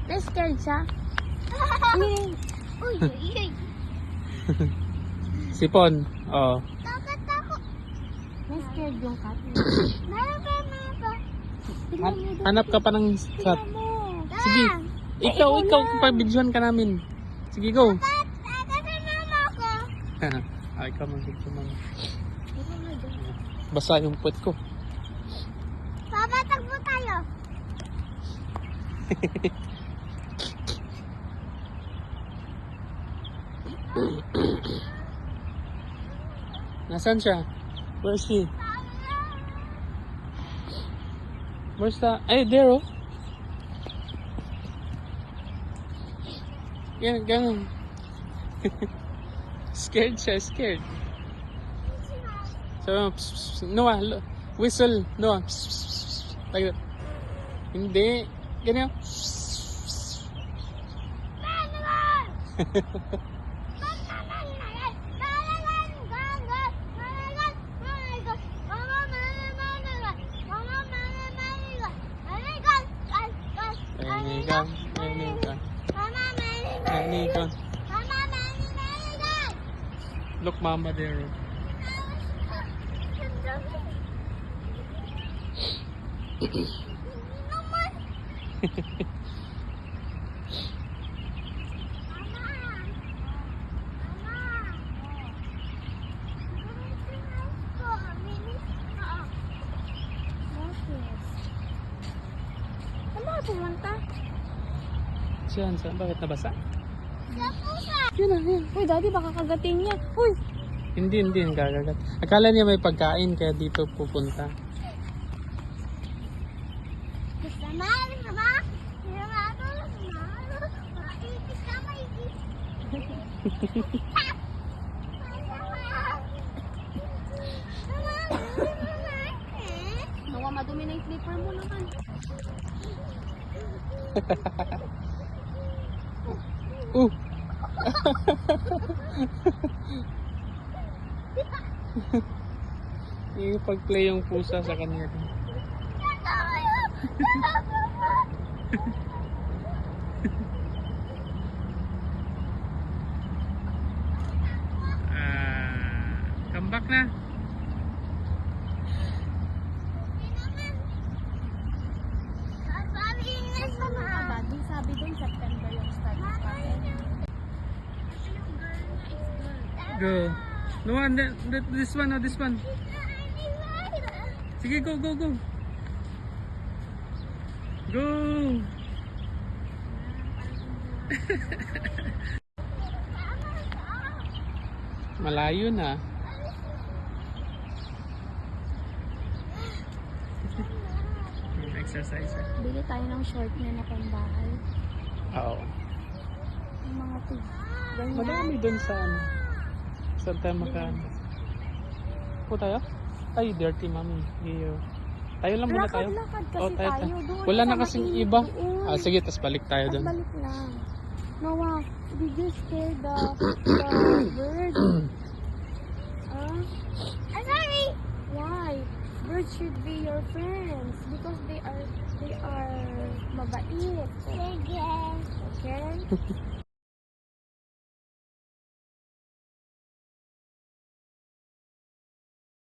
Na-scared siya? Uy, uy, uy. Sipon. Oh. Takot ako. Na-scared yung cat. Meron pa, meron pa. Hanap ka pa ng cat. Sige. Ikaw, pag-videoan ka namin. Sige, go. Kasi mama ko. Ay, ikaw mag-video mama. Basa yung puwet ko. Papa, tagpo tayo. Nasaan siya? Where is she? Where's the... Ay, there oh. Ganun. Scared siya, scared. So, Noah, whistle. Noah. Like that. Hindi. Ganyan. Anygon. Look, mama there. Pumunta. Saan? Bakit nabasa? Yun na, yun. Uy, daddy, baka kagatin niya. Uy! Hindi yung kakagat. Akala niya may pagkain kaya dito pupunta. Nawa, madumi na yung slipper mo naman. Yung pag-play yung pusa sa kanya. Come back na. Sabi doon, September yung start ng pattern. Go. No one, this one or this one. Sige, go. Go. Malayo na. Exercise. Bili tayo ng short na pambahay. Oo. Yung mga tig. Madami dun sa ano. Saan tayo makaan? Po tayo? Ay, dirty mami. Iyo. Tayo lang muna tayo. Lakad kasi tayo doon. Wala na Sa kasing mainit iba. doon. Sige, tas balik tayo dun. Balik lang. Noah, did you scare the bird? I'm sorry. Why? Birds should be your friends because they are mabait. Okay?